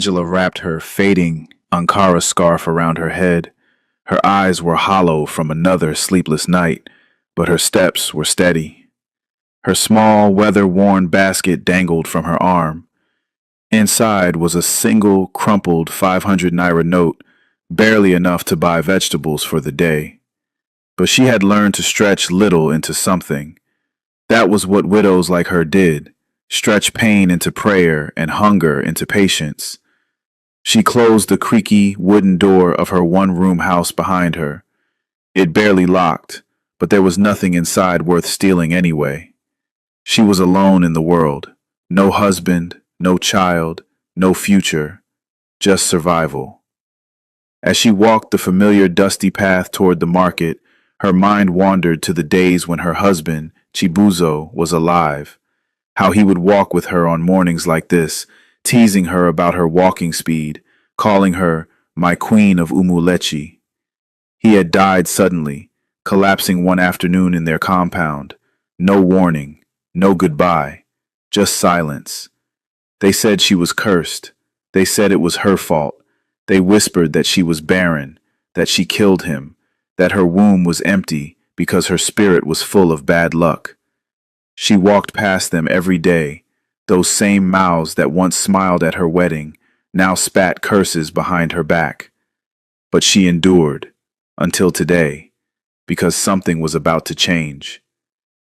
Angela wrapped her fading Ankara scarf around her head. Her eyes were hollow from another sleepless night, but her steps were steady. Her small, weather-worn basket dangled from her arm. Inside was a single crumpled 500 naira note, barely enough to buy vegetables for the day. But she had learned to stretch little into something. That was what widows like her did, stretch pain into prayer and hunger into patience. She closed the creaky wooden door of her one-room house behind her. It barely locked, but there was nothing inside worth stealing anyway. She was alone in the world. No husband, no child, no future, just survival. As she walked the familiar dusty path toward the market, her mind wandered to the days when her husband, Chibuzo, was alive. How he would walk with her on mornings like this, teasing her about her walking speed, calling her my queen of Umulechi. He had died suddenly, collapsing one afternoon in their compound. No warning, no goodbye, just silence. They said she was cursed. They said it was her fault. They whispered that she was barren, that she killed him, that her womb was empty because her spirit was full of bad luck. She walked past them every day, those same mouths that once smiled at her wedding, now spat curses behind her back. But she endured, until today, because something was about to change.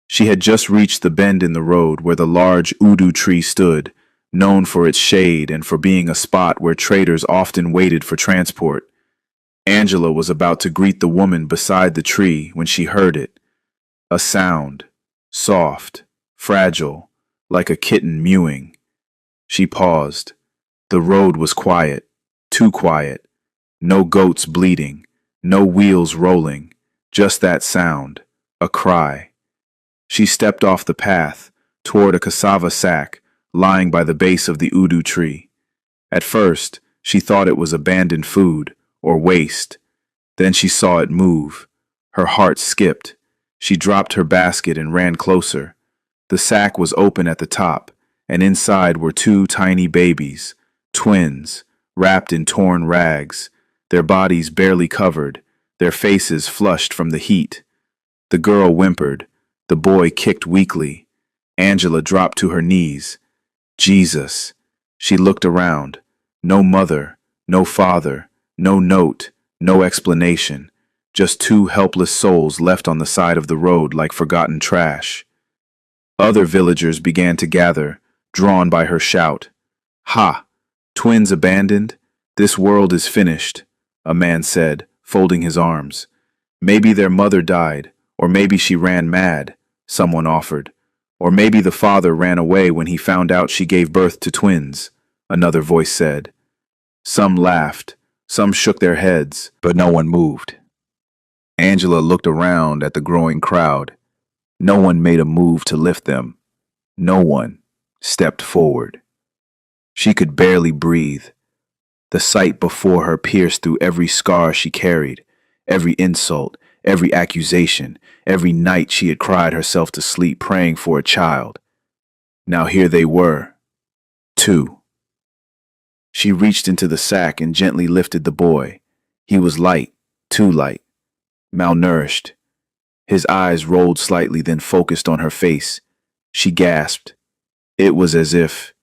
She had just reached the bend in the road where the large udu tree stood, known for its shade and for being a spot where traders often waited for transport. Angela was about to greet the woman beside the tree when she heard it. A sound, soft, fragile, like a kitten mewing. She paused. The road was quiet, too quiet. No goats bleating, no wheels rolling, just that sound, a cry. She stepped off the path, toward a cassava sack lying by the base of the udu tree. At first, she thought it was abandoned food or waste. Then she saw it move. Her heart skipped. She dropped her basket and ran closer. The sack was open at the top, and inside were two tiny babies, twins, wrapped in torn rags, their bodies barely covered, their faces flushed from the heat. The girl whimpered. The boy kicked weakly. Angela dropped to her knees. Jesus. She looked around. No mother, no father, no note, no explanation. Just two helpless souls left on the side of the road like forgotten trash. Other villagers began to gather, drawn by her shout. Ha! Twins abandoned? This world is finished, a man said, folding his arms. Maybe their mother died, or maybe she ran mad, someone offered. Or maybe the father ran away when he found out she gave birth to twins, another voice said. Some laughed, some shook their heads, but no one moved. Angela looked around at the growing crowd. No one made a move to lift them. No one stepped forward. She could barely breathe. The sight before her pierced through every scar she carried, every insult, every accusation, every night she had cried herself to sleep praying for a child. Now here they were, two. She reached into the sack and gently lifted the boy. He was light, too light, malnourished. His eyes rolled slightly, then focused on her face. She gasped. It was as if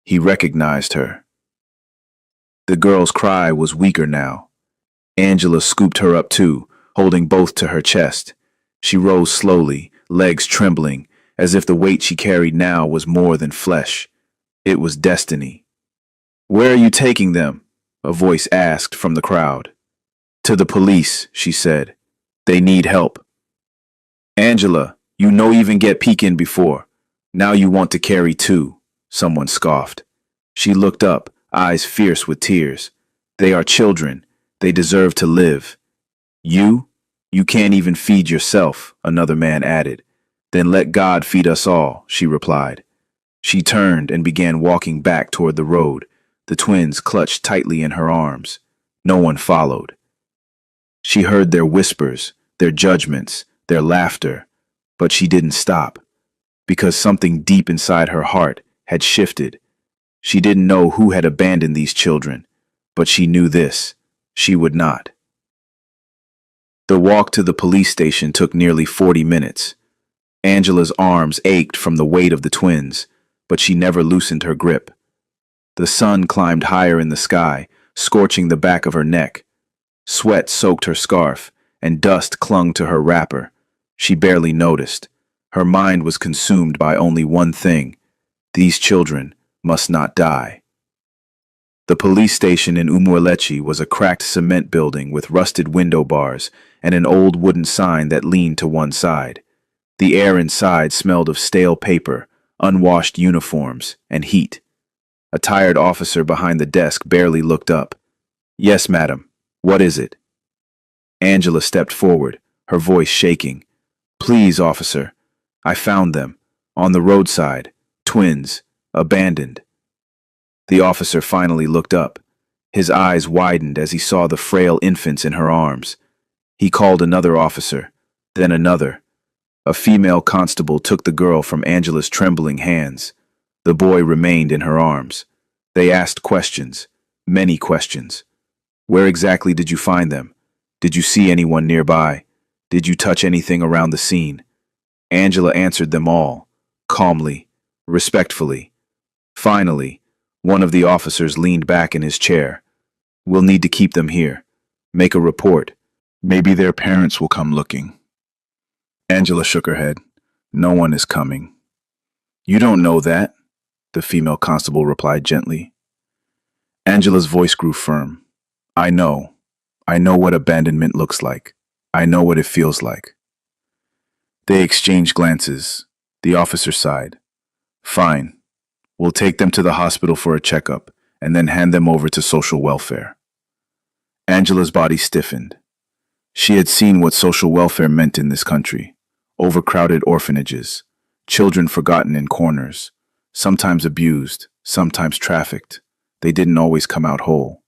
he recognized her. The girl's cry was weaker now. Angela scooped her up too, holding both to her chest. She rose slowly, legs trembling, as if the weight she carried now was more than flesh. It was destiny. Where are you taking them? A voice asked from the crowd. To the police, she said. They need help. Angela, you no even get peeking before. Now you want to carry two, someone scoffed. She looked up, eyes fierce with tears. They are children. They deserve to live. You? You can't even feed yourself, another man added. Then let God feed us all, she replied. She turned and began walking back toward the road, the twins clutched tightly in her arms. No one followed. She heard their whispers, their judgments, their laughter, but she didn't stop, because something deep inside her heart had shifted. She didn't know who had abandoned these children, but she knew this: she would not. The walk to the police station took nearly 40 minutes. Angela's arms ached from the weight of the twins, but she never loosened her grip. The sun climbed higher in the sky, scorching the back of her neck. Sweat soaked her scarf, and dust clung to her wrapper. She barely noticed. Her mind was consumed by only one thing: these children must not die. The police station in Umualechi was a cracked cement building with rusted window bars and an old wooden sign that leaned to one side. The air inside smelled of stale paper, unwashed uniforms, and heat. A tired officer behind the desk barely looked up. "Yes, madam. What is it?" Angela stepped forward, her voice shaking. "Please, officer. I found them. On the roadside. Twins. Abandoned." The officer finally looked up. His eyes widened as he saw the frail infants in her arms. He called another officer, then another. A female constable took the girl from Angela's trembling hands. The boy remained in her arms. They asked questions, many questions. "Where exactly did you find them? Did you see anyone nearby? Did you touch anything around the scene?" Angela answered them all, calmly, respectfully. Finally, one of the officers leaned back in his chair. "We'll need to keep them here. Make a report. Maybe their parents will come looking." Angela shook her head. "No one is coming." "You don't know that," the female constable replied gently. Angela's voice grew firm. "I know. I know what abandonment looks like. I know what it feels like." They exchanged glances. The officer sighed. "Fine. We'll take them to the hospital for a checkup and then hand them over to social welfare." Angela's body stiffened. She had seen what social welfare meant in this country: overcrowded orphanages, children forgotten in corners, sometimes abused, sometimes trafficked. They didn't always come out whole.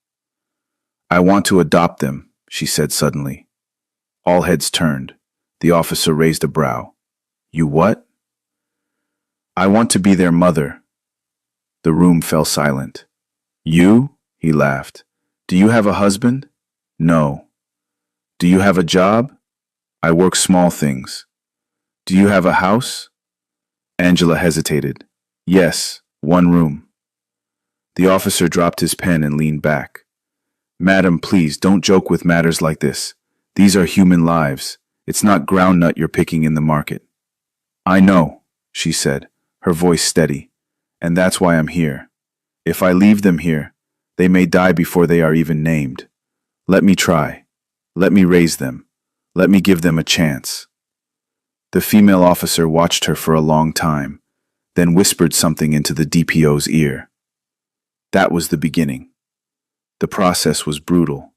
"I want to adopt them," she said suddenly. All heads turned. The officer raised a brow. "You what?" "I want to be their mother." The room fell silent. "You?" he laughed. "Do you have a husband?" "No." "Do you have a job?" "I work small things." "Do you have a house?" Angela hesitated. "Yes, one room." The officer dropped his pen and leaned back. "Madam, please don't joke with matters like this. These are human lives. It's not groundnut you're picking in the market." "I know," she said, her voice steady. "And that's why I'm here. If I leave them here, they may die before they are even named. Let me try. Let me raise them. Let me give them a chance." The female officer watched her for a long time, then whispered something into the DPO's ear. That was the beginning. The process was brutal.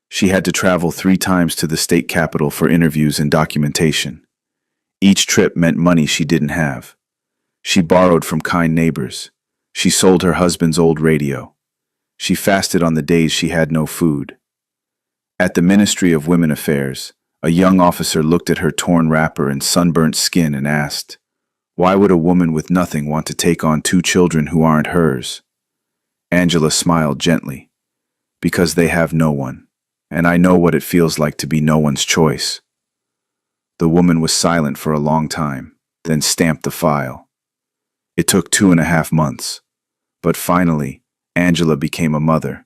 She had to travel 3 times to the state capital for interviews and documentation. Each trip meant money she didn't have. She borrowed from kind neighbors. She sold her husband's old radio. She fasted on the days she had no food. At the Ministry of Women Affairs, a young officer looked at her torn wrapper and sunburnt skin and asked, "Why would a woman with nothing want to take on 2 children who aren't hers?" Angela smiled gently. "Because they have no one, and I know what it feels like to be no one's choice." The woman was silent for a long time, then stamped the file. It took 2.5 months, but finally, Angela became a mother.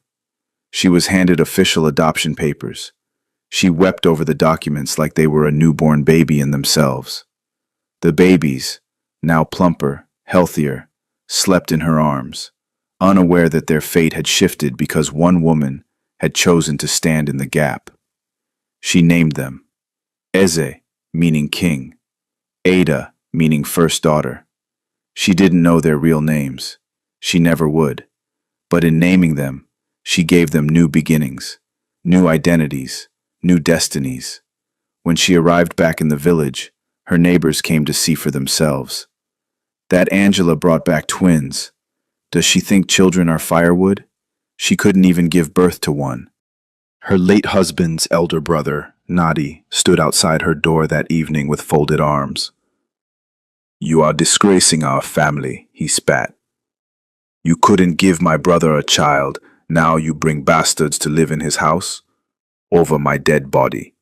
She was handed official adoption papers. She wept over the documents like they were a newborn baby in themselves. The babies, now plumper, healthier, slept in her arms, unaware that their fate had shifted because one woman had chosen to stand in the gap. She named them Eze, meaning king, Ada, meaning first daughter. She didn't know their real names. She never would. But in naming them, she gave them new beginnings, new identities, new destinies. When she arrived back in the village, her neighbors came to see for themselves. That Angela brought back twins. Does she think children are firewood? She couldn't even give birth to one. Her late husband's elder brother, Nadi, stood outside her door that evening with folded arms. "You are disgracing our family," he spat. You couldn't give my brother a child. Now you bring bastards to live in his house? Over my dead body.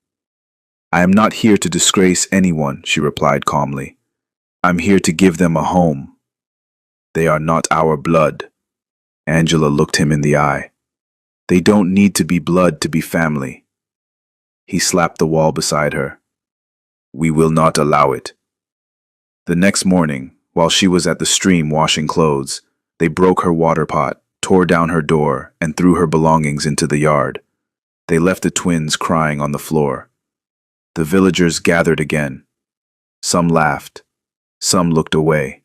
I am not here to disgrace anyone, she replied calmly. I'm here to give them a home. They are not our blood. Angela looked him in the eye. They don't need to be blood to be family. He slapped the wall beside her. We will not allow it. The next morning, while she was at the stream washing clothes, they broke her water pot, tore down her door, and threw her belongings into the yard. They left the twins crying on the floor. The villagers gathered again. Some laughed. Some looked away.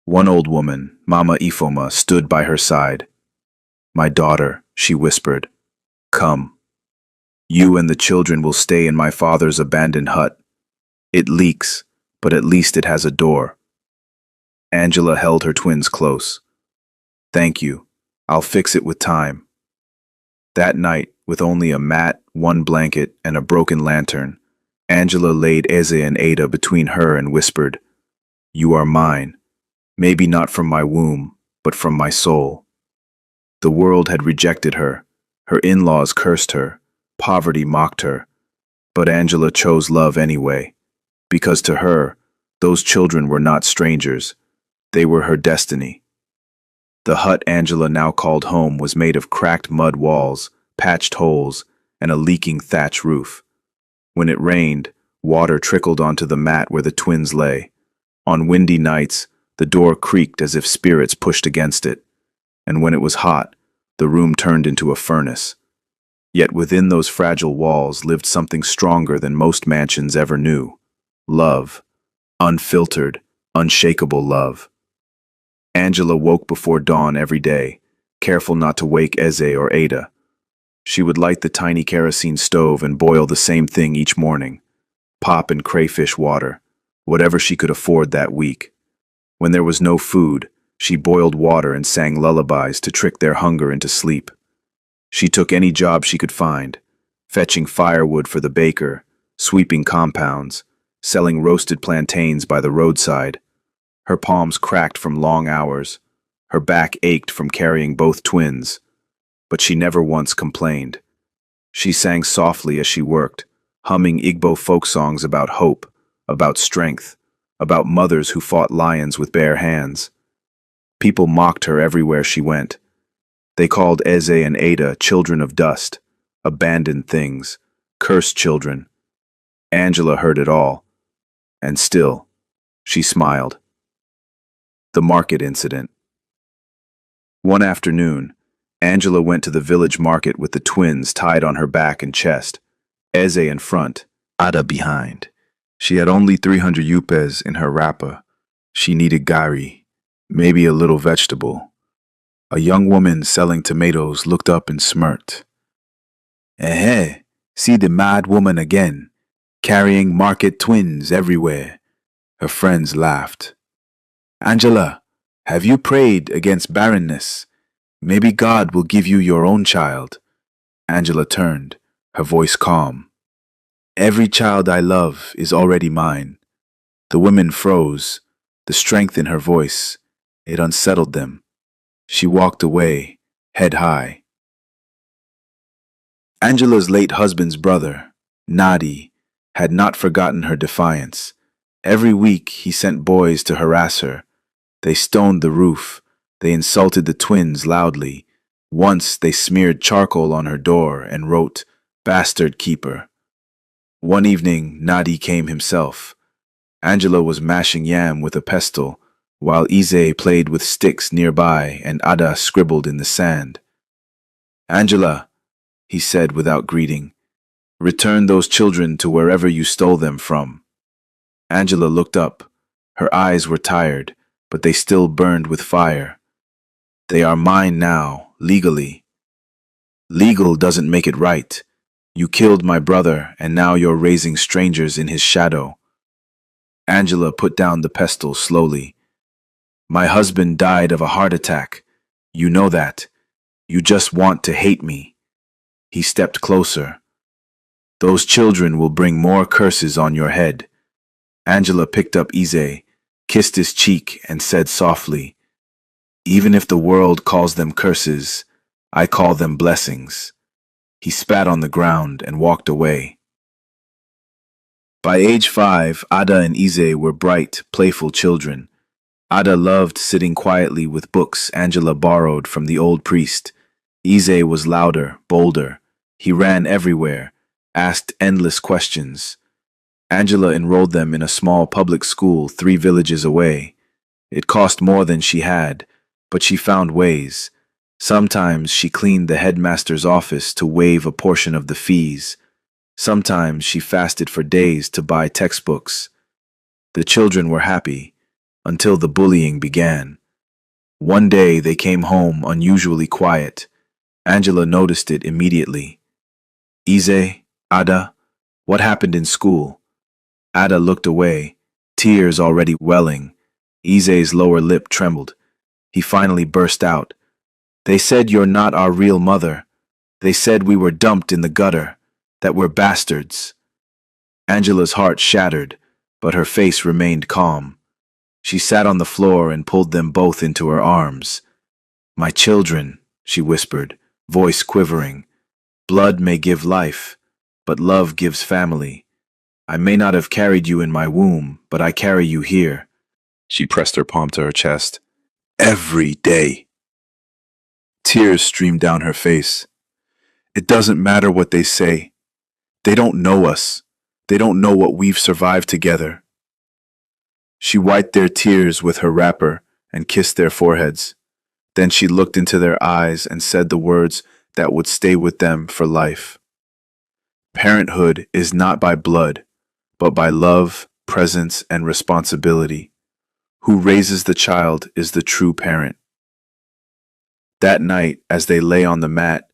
One old woman, Mama Ifoma, stood by her side. My daughter, she whispered, come. You and the children will stay in my father's abandoned hut. It leaks, but at least it has a door. Angela held her twins close. Thank you. I'll fix it with time. That night, with only a mat, one blanket, and a broken lantern, Angela laid Eze and Ada between her and whispered, You are mine. Maybe not from my womb, but from my soul. The world had rejected her. Her in-laws cursed her. Poverty mocked her. But Angela chose love anyway, because to her, those children were not strangers. They were her destiny. The hut Angela now called home was made of cracked mud walls, patched holes, and a leaking thatch roof. When it rained, water trickled onto the mat where the twins lay. On windy nights, the door creaked as if spirits pushed against it, and when it was hot, the room turned into a furnace. Yet within those fragile walls lived something stronger than most mansions ever knew. Love. Unfiltered, unshakable love. Angela woke before dawn every day, careful not to wake Eze or Ada. She would light the tiny kerosene stove and boil the same thing each morning. Pop and crayfish water, whatever she could afford that week. When there was no food, she boiled water and sang lullabies to trick their hunger into sleep. She took any job she could find, fetching firewood for the baker, sweeping compounds, selling roasted plantains by the roadside. Her palms cracked from long hours. Her back ached from carrying both twins. But she never once complained. She sang softly as she worked, humming Igbo folk songs about hope, about strength, about mothers who fought lions with bare hands. People mocked her everywhere she went. They called Eze and Ada children of dust, abandoned things, cursed children. Angela heard it all, and still, she smiled. The market incident. One afternoon, Angela went to the village market with the twins tied on her back and chest, Eze in front, Ada behind. She had only 300 yupes in her wrapper. She needed gari, maybe a little vegetable. A young woman selling tomatoes looked up and smirked. Eh, see the mad woman again, carrying market twins everywhere. Her friends laughed. Angela, have you prayed against barrenness? Maybe God will give you your own child. Angela turned, her voice calm. Every child I love is already mine. The women froze, the strength in her voice. It unsettled them. She walked away, head high. Angela's late husband's brother, Nadi, had not forgotten her defiance. Every week he sent boys to harass her. They stoned the roof. They insulted the twins loudly. Once they smeared charcoal on her door and wrote, "Bastard keeper." One evening, Nadi came himself. Angela was mashing yam with a pestle, while Eze played with sticks nearby and Ada scribbled in the sand. Angela, he said without greeting, return those children to wherever you stole them from. Angela looked up. Her eyes were tired, but they still burned with fire. They are mine now, legally. Legal doesn't make it right. You killed my brother, and now you're raising strangers in his shadow. Angela put down the pestle slowly. My husband died of a heart attack. You know that. You just want to hate me. He stepped closer. Those children will bring more curses on your head. Angela picked up Eze, kissed his cheek, and said softly, Even if the world calls them curses, I call them blessings. He spat on the ground and walked away. By age 5, Ada and Ize were bright, playful children. Ada loved sitting quietly with books Angela borrowed from the old priest. Ize was louder, bolder. He ran everywhere, asked endless questions. Angela enrolled them in a small public school 3 villages away. It cost more than she had, but she found ways. Sometimes she cleaned the headmaster's office to waive a portion of the fees. Sometimes she fasted for days to buy textbooks. The children were happy until the bullying began. One day they came home unusually quiet. Angela noticed it immediately. Ize, Ada, what happened in school? Ada looked away, tears already welling. Ize's lower lip trembled. He finally burst out. They said you're not our real mother. They said we were dumped in the gutter, that we're bastards. Angela's heart shattered, but her face remained calm. She sat on the floor and pulled them both into her arms. My children, she whispered, voice quivering. Blood may give life, but love gives family. I may not have carried you in my womb, but I carry you here. She pressed her palm to her chest. Every day. Tears streamed down her face. It doesn't matter what they say. They don't know us. They don't know what we've survived together. She wiped their tears with her wrapper and kissed their foreheads. Then she looked into their eyes and said the words that would stay with them for life. Parenthood is not by blood, but by love, presence, and responsibility. Who raises the child is the true parent. That night, as they lay on the mat,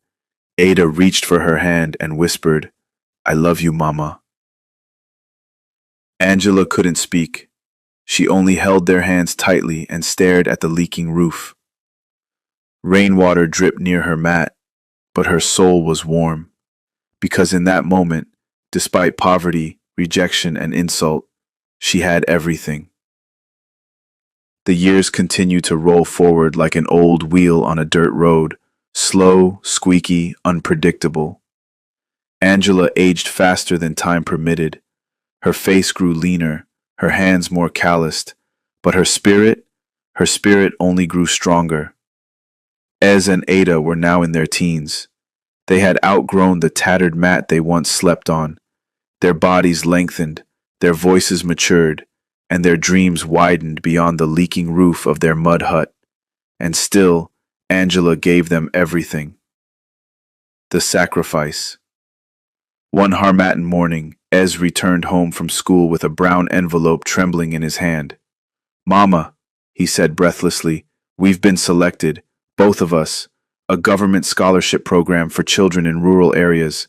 Ada reached for her hand and whispered, I love you, Mama. Angela couldn't speak. She only held their hands tightly and stared at the leaking roof. Rainwater dripped near her mat, but her soul was warm, because in that moment, despite poverty, rejection, and insult, she had everything. The years continued to roll forward like an old wheel on a dirt road, slow, squeaky, unpredictable. Angela aged faster than time permitted. Her face grew leaner, her hands more calloused, but her spirit only grew stronger. Ez and Ada were now in their teens. They had outgrown the tattered mat they once slept on. Their bodies lengthened, their voices matured, and their dreams widened beyond the leaking roof of their mud hut. And still, Angela gave them everything. The sacrifice. One Harmattan morning, Ez returned home from school with a brown envelope trembling in his hand. Mama, he said breathlessly, we've been selected, both of us, a government scholarship program for children in rural areas.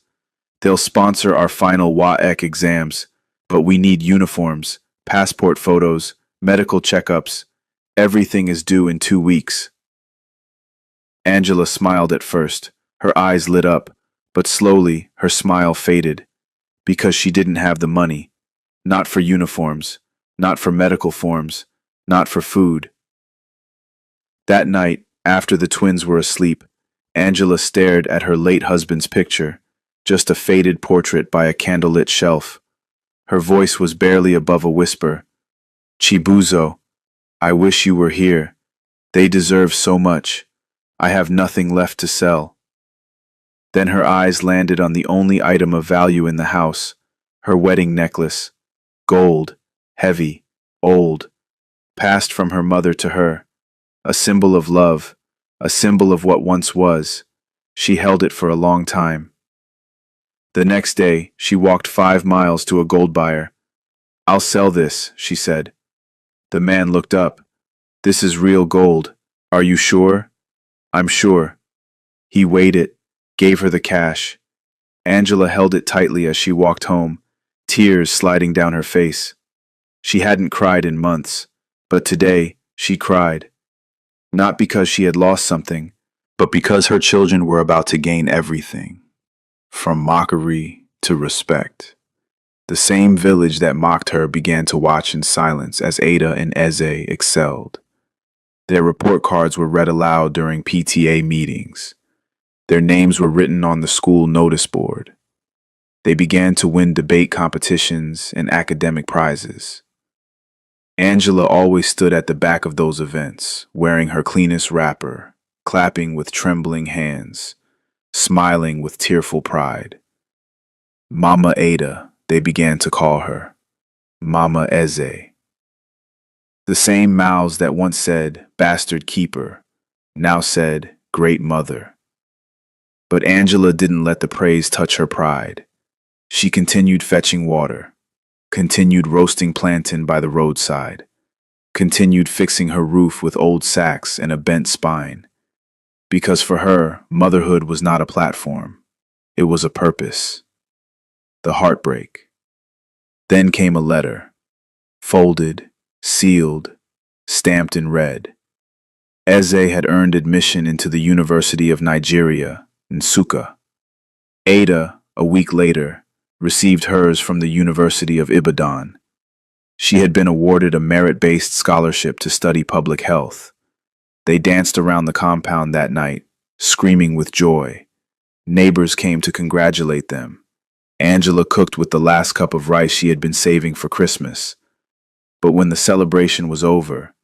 They'll sponsor our final WAEC exams, but we need uniforms, passport photos, medical checkups. Everything is due in 2 weeks. Angela smiled at first. Her eyes lit up, but slowly her smile faded. Because she didn't have the money. Not for uniforms, not for medical forms, not for food. That night, after the twins were asleep, Angela stared at her late husband's picture, just a faded portrait by a candlelit shelf. Her voice was barely above a whisper. Chibuzo, I wish you were here. They deserve so much. I have nothing left to sell. Then her eyes landed on the only item of value in the house, her wedding necklace. Gold, heavy, old, passed from her mother to her. A symbol of love, a symbol of what once was. She held it for a long time. The next day, she walked 5 miles to a gold buyer. I'll sell this, she said. The man looked up. This is real gold. Are you sure? I'm sure. He weighed it, gave her the cash. Angela held it tightly as she walked home, tears sliding down her face. She hadn't cried in months, but today she cried. Not because she had lost something, but because her children were about to gain everything. From mockery to respect. The same village that mocked her began to watch in silence as Ada and Eze excelled. Their report cards were read aloud during PTA meetings. Their names were written on the school notice board. They began to win debate competitions and academic prizes. Angela always stood at the back of those events, wearing her cleanest wrapper, clapping with trembling hands, smiling with tearful pride. Mama Ada, they began to call her. Mama Eze. The same mouths that once said, bastard keeper, now said, great mother. But Angela didn't let the praise touch her pride. She continued fetching water, continued roasting plantain by the roadside, continued fixing her roof with old sacks and a bent spine. Because for her, motherhood was not a platform. It was a purpose. The heartbreak. Then came a letter, folded, sealed, stamped in red. Eze had earned admission into the University of Nigeria, Nsukka. Ada, a week later, received hers from the University of Ibadan. She had been awarded a merit-based scholarship to study public health. They danced around the compound that night, screaming with joy. Neighbors came to congratulate them. Angela cooked with the last cup of rice she had been saving for Christmas. But when the celebration was over,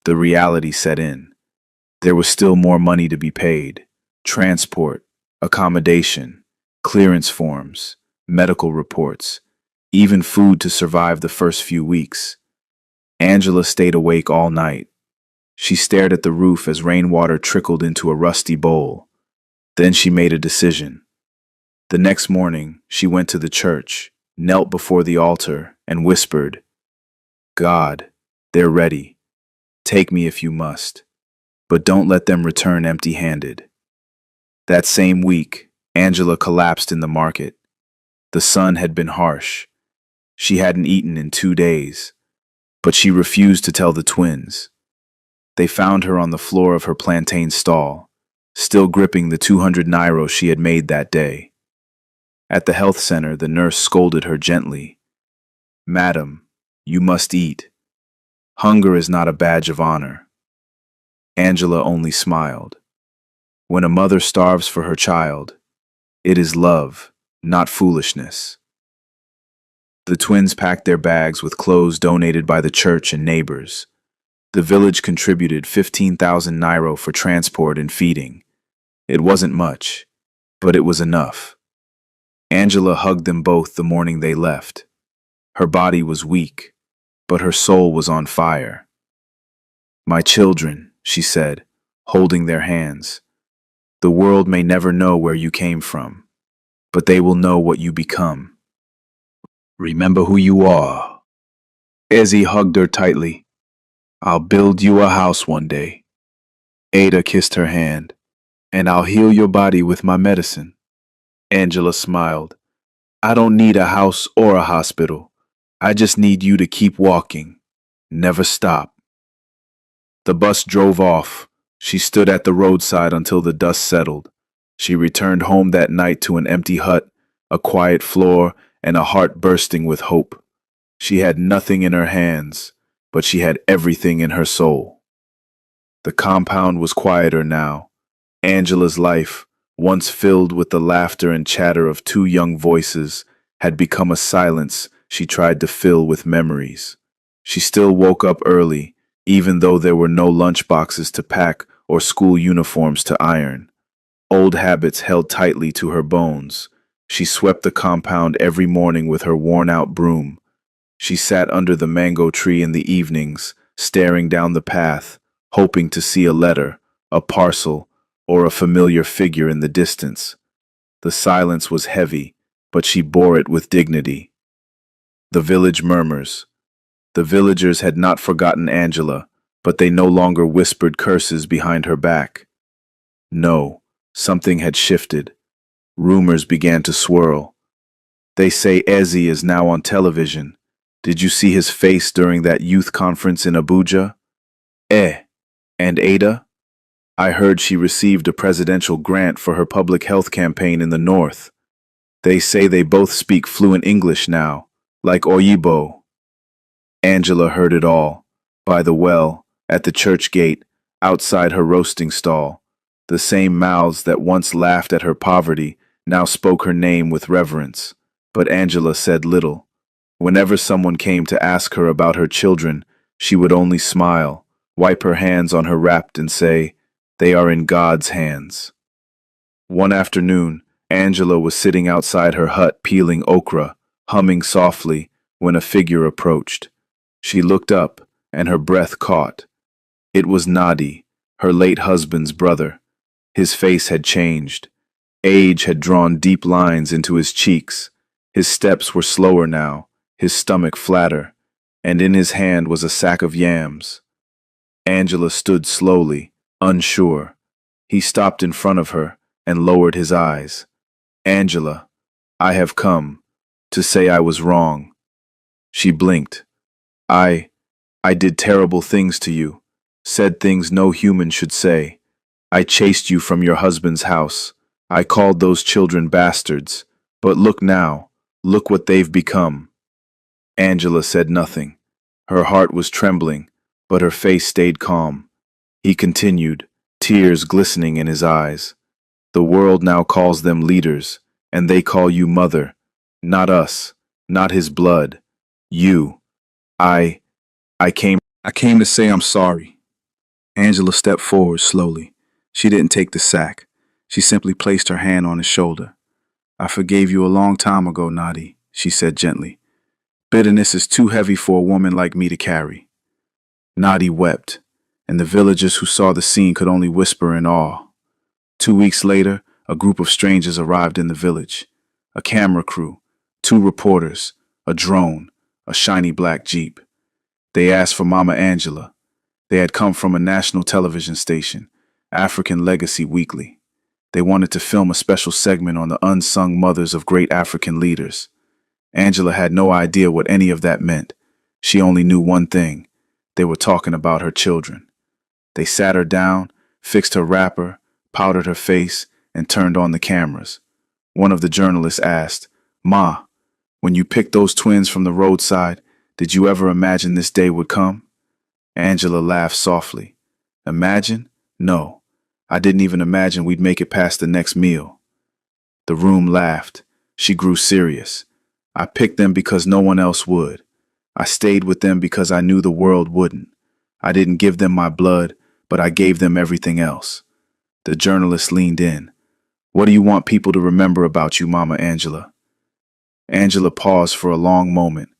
the reality set in. There was still more money to be paid: transport, accommodation, clearance forms, medical reports, even food to survive the first few weeks. Angela stayed awake all night. She stared at the roof as rainwater trickled into a rusty bowl. Then she made a decision. The next morning, she went to the church, knelt before the altar, and whispered, God, they're ready. Take me if you must, but don't let them return empty-handed. That same week, Angela collapsed in the market. The sun had been harsh. She hadn't eaten in 2 days, but she refused to tell the twins. They found her on the floor of her plantain stall, still gripping the 200 naira she had made that day. At the health center, the nurse scolded her gently. Madam, you must eat. Hunger is not a badge of honor. Angela only smiled. When a mother starves for her child, it is love, not foolishness. The twins packed their bags with clothes donated by the church and neighbors. The village contributed 15,000 naira for transport and feeding. It wasn't much, but it was enough. Angela hugged them both the morning they left. Her body was weak, but her soul was on fire. My children, she said, holding their hands. The world may never know where you came from, but they will know what you become. Remember who you are. Eze hugged her tightly. I'll build you a house one day. Ada kissed her hand. And I'll heal your body with my medicine. Angela smiled. I don't need a house or a hospital. I just need you to keep walking. Never stop. The bus drove off. She stood at the roadside until the dust settled. She returned home that night to an empty hut, a quiet floor, and a heart bursting with hope. She had nothing in her hands, but she had everything in her soul. The compound was quieter now. Angela's life, once filled with the laughter and chatter of 2 young voices, had become a silence she tried to fill with memories. She still woke up early, even though there were no lunchboxes to pack or school uniforms to iron. Old habits held tightly to her bones. She swept the compound every morning with her worn-out broom. She sat under the mango tree in the evenings, staring down the path, hoping to see a letter, a parcel, or a familiar figure in the distance. The silence was heavy, but she bore it with dignity. The village murmurs. The villagers had not forgotten Angela, but they no longer whispered curses behind her back. No, something had shifted. Rumors began to swirl. They say Eze is now on television. Did you see his face during that youth conference in Abuja? And Ada? I heard she received a presidential grant for her public health campaign in the north. They say they both speak fluent English now, like Oyibo. Angela heard it all. By the well, at the church gate, Outside her roasting stall, the same mouths that once laughed at her poverty now spoke her name with reverence. But Angela said little. Whenever someone came to ask her about her children, she would only smile, wipe her hands on her wrap, and say, "They are in God's hands." One afternoon, Angela was sitting outside her hut peeling okra, humming softly, when a figure approached. She looked up, and her breath caught. It was Nadi, her late husband's brother. His face had changed. Age had drawn deep lines into his cheeks. His steps were slower now, his stomach flatter, and in his hand was a sack of yams. Angela stood slowly, unsure. He stopped in front of her and lowered his eyes. "Angela, I have come to say I was wrong." She blinked. I did terrible things to you, said things no human should say. I chased you from your husband's house. I called those children bastards. But look now, look what they've become." Angela said nothing. Her heart was trembling, but her face stayed calm. He continued, tears glistening in his eyes. "The world now calls them leaders, and they call you mother. Not us, not his blood. You. I came to say I'm sorry." Angela stepped forward slowly. She didn't take the sack. She simply placed her hand on his shoulder. "I forgave you a long time ago, Nadi," she said gently. "Bitterness is too heavy for a woman like me to carry." Nadi wept, and the villagers who saw the scene could only whisper in awe. 2 weeks later, a group of strangers arrived in the village. A camera crew, 2 reporters, a drone, a shiny black Jeep. They asked for Mama Angela. They had come from a national television station, African Legacy Weekly. They wanted to film a special segment on the unsung mothers of great African leaders. Angela had no idea what any of that meant. She only knew one thing. They were talking about her children. They sat her down, fixed her wrapper, powdered her face, and turned on the cameras. One of the journalists asked, "Ma, when you picked those twins from the roadside, did you ever imagine this day would come?" Angela laughed softly. "Imagine? No. I didn't even imagine we'd make it past the next meal." The room laughed. She grew serious. "I picked them because no one else would. I stayed with them because I knew the world wouldn't. I didn't give them my blood, but I gave them everything else." The journalist leaned in. "What do you want people to remember about you, Mama Angela?" Angela paused for a long moment.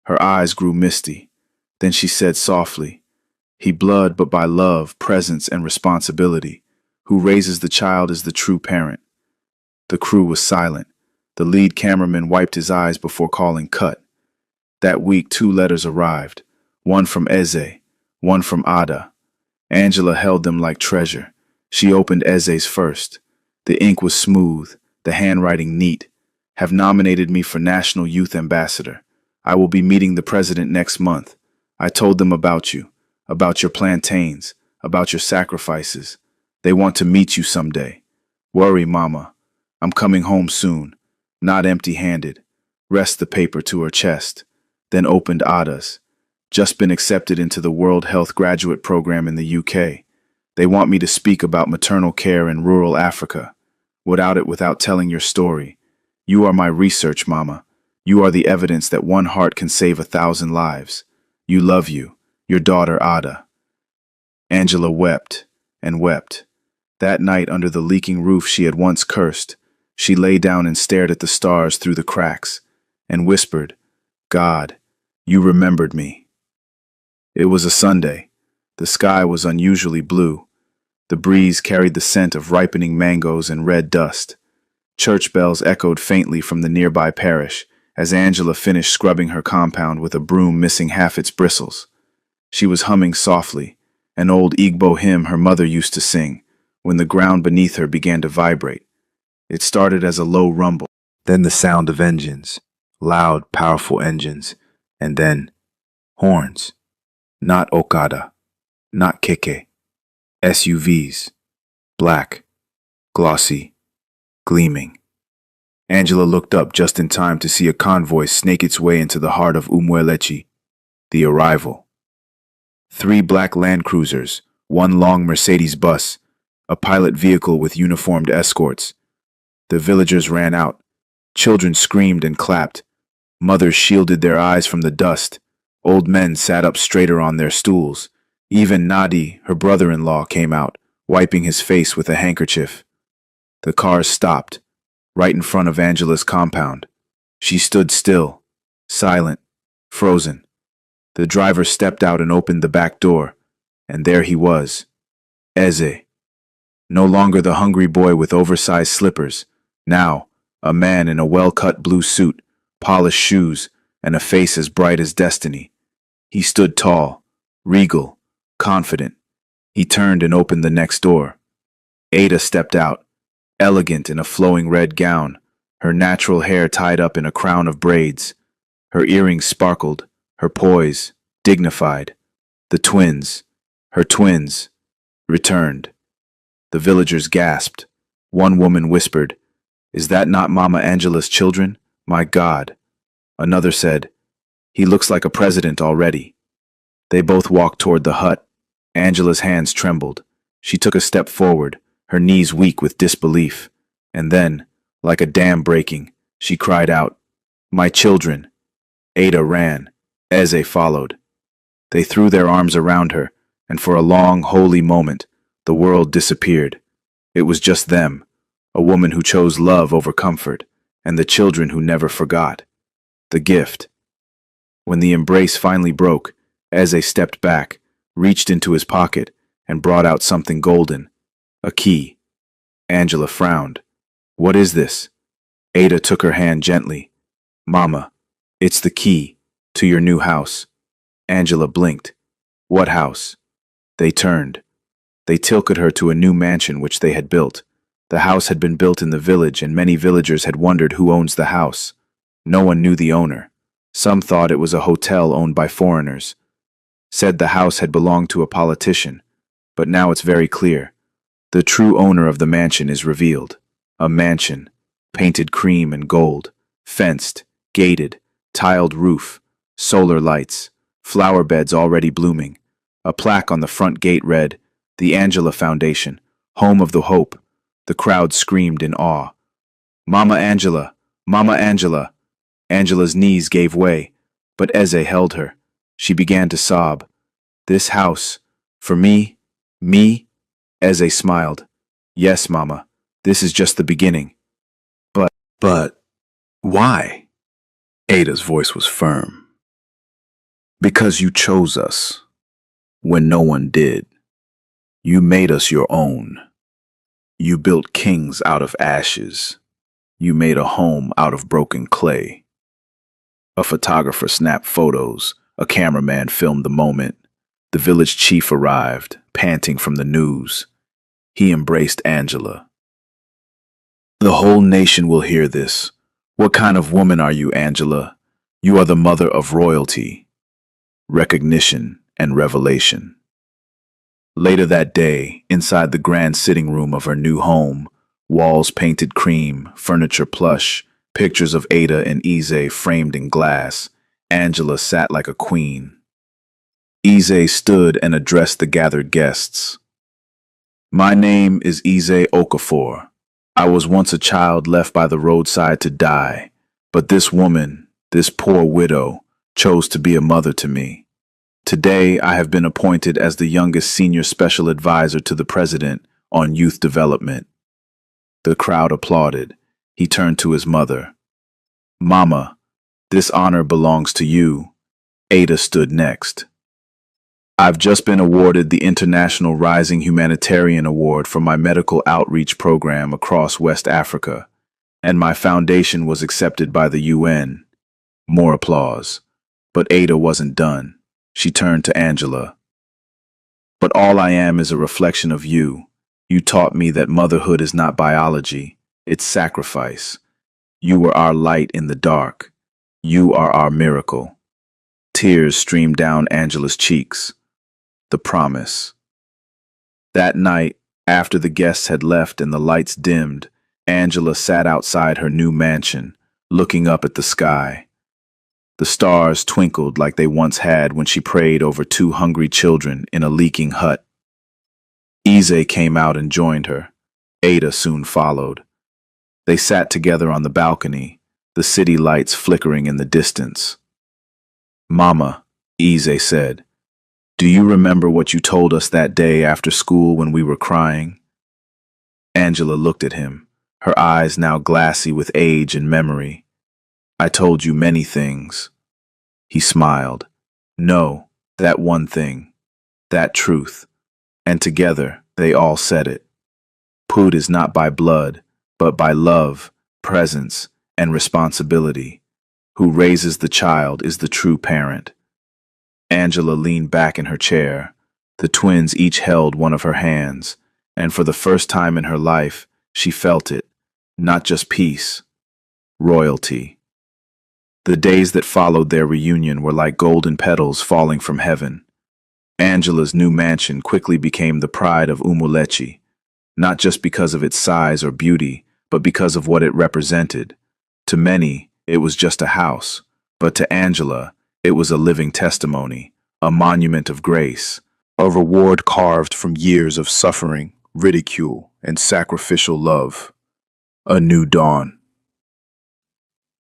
Her eyes grew misty. Then she said softly, "He blood but by love, presence, and responsibility. Who raises the child is the true parent." The crew was silent. The lead cameraman wiped his eyes before calling cut. That week 2 letters arrived, one from Eze, one from Ada. Angela held them like treasure. She opened Eze's first. The ink was smooth, the handwriting neat. "Have nominated me for National Youth Ambassador. I will be meeting the president next month. I told them about you, about your plantains, about your sacrifices. They want to meet you someday. Worry, Mama. I'm coming home soon, not empty-handed." Rest the paper to her chest, then opened Ada's. "Just been accepted into the World Health Graduate Program in the UK. They want me to speak about maternal care in rural Africa. Without telling your story. You are my research, Mama. You are the evidence that one heart can save 1,000 lives. You love you, your daughter Ada." Angela wept and wept. That night under the leaking roof she had once cursed, she lay down and stared at the stars through the cracks and whispered, "God, you remembered me." It was a Sunday. The sky was unusually blue. The breeze carried the scent of ripening mangoes and red dust. Church bells echoed faintly from the nearby parish as Angela finished scrubbing her compound with a broom missing half its bristles. She was humming softly, an old Igbo hymn her mother used to sing, when the ground beneath her began to vibrate. It started as a low rumble, then the sound of engines, loud, powerful engines, and then horns. Not Okada, not Keke, SUVs, black, glossy, gleaming. Angela looked up just in time to see a convoy snake its way into the heart of Umwelechi, the arrival. 3 black Land Cruisers, One long Mercedes bus, a pilot vehicle with uniformed escorts. The villagers ran out. Children screamed and clapped. Mothers shielded their eyes from the dust. Old men sat up straighter on their stools. Even Nadi, her brother-in-law, came out, wiping his face with a handkerchief. The cars stopped, right in front of Angela's compound. She stood still, silent, frozen. The driver stepped out and opened the back door, and there he was, Eze. No longer the hungry boy with oversized slippers, now a man in a well-cut blue suit, polished shoes, and a face as bright as destiny. He stood tall, regal, confident. He turned and opened the next door. Ada stepped out, elegant in a flowing red gown, her natural hair tied up in a crown of braids. Her earrings sparkled, her poise dignified. Her twins, returned. The villagers gasped. One woman whispered, "Is that not Mama Angela's children? My God." Another said, "He looks like a president already." They both walked toward the hut. Angela's hands trembled. She took a step forward, her knees weak with disbelief. And then, like a dam breaking, she cried out, "My children!" Ada ran. Eze followed. They threw their arms around her, and for a long, holy moment, the world disappeared. It was just them, a woman who chose love over comfort, and the children who never forgot. The gift. When the embrace finally broke, Eze stepped back, reached into his pocket, and brought out something golden. A key. Angela frowned. "What is this?" Ada took her hand gently. "Mama, it's the key to your new house." Angela blinked. "What house?" They turned. They tilted her to a new mansion which they had built. The house had been built in the village, and many villagers had wondered who owns the house. No one knew the owner. Some thought it was a hotel owned by foreigners. Said the house had belonged to a politician. But now it's very clear. The true owner of the mansion is revealed. A mansion, painted cream and gold, fenced, gated, tiled roof, solar lights, flower beds already blooming. A plaque on the front gate read, "The Angela Foundation, Home of the Hope." The crowd screamed in awe. "Mama Angela! Mama Angela!" Angela's knees gave way, but Eze held her. She began to sob. "This house, for me? Me?" Eze smiled. "Yes, Mama, this is just the beginning." But, why? Ada's voice was firm. "Because you chose us, when no one did. You made us your own. You built kings out of ashes. You made a home out of broken clay." A photographer snapped photos. A cameraman filmed the moment. The village chief arrived, panting from the news. He embraced Angela. "The whole nation will hear this. What kind of woman are you, Angela? You are the mother of royalty, recognition, and revelation." Later that day, inside the grand sitting room of her new home, walls painted cream, furniture plush, pictures of Ada and Eze framed in glass, Angela sat like a queen. Eze stood and addressed the gathered guests. "My name is Eze Okafor. I was once a child left by the roadside to die, but this woman, this poor widow, chose to be a mother to me. Today, I have been appointed as the youngest senior special advisor to the president on youth development." The crowd applauded. He turned to his mother. "Mama, this honor belongs to you." Ada stood next. "I've just been awarded the International Rising Humanitarian Award for my medical outreach program across West Africa, and my foundation was accepted by the UN." More applause. But Ada wasn't done. She turned to Angela. "But all I am is a reflection of you. You taught me that motherhood is not biology, it's sacrifice. You were our light in the dark. You are our miracle." Tears streamed down Angela's cheeks. The promise. That night, after the guests had left and the lights dimmed, Angela sat outside her new mansion, looking up at the sky. The stars twinkled like they once had when she prayed over two hungry children in a leaking hut. Eze came out and joined her. Ada soon followed. They sat together on the balcony, the city lights flickering in the distance. Mama, Eze said, do you remember what you told us that day after school when we were crying? Angela looked at him, her eyes now glassy with age and memory. I told you many things. He smiled. No, that one thing, that truth. And together they all said it. Put is not by blood, but by love, presence, and responsibility. Who raises the child is the true parent. Angela leaned back in her chair. The twins each held one of her hands, and for the first time in her life, she felt it. Not just peace, royalty. The days that followed their reunion were like golden petals falling from heaven. Angela's new mansion quickly became the pride of Umulechi, not just because of its size or beauty, but because of what it represented. To many, it was just a house, but to Angela, it was a living testimony, a monument of grace, a reward carved from years of suffering, ridicule, and sacrificial love. A new dawn.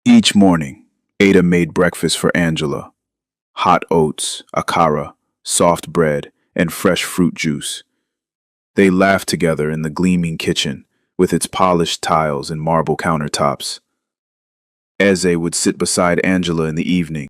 Each morning, Ada made breakfast for Angela. Hot oats, akara, soft bread, and fresh fruit juice. They laughed together in the gleaming kitchen, with its polished tiles and marble countertops. Eze would sit beside Angela in the evening,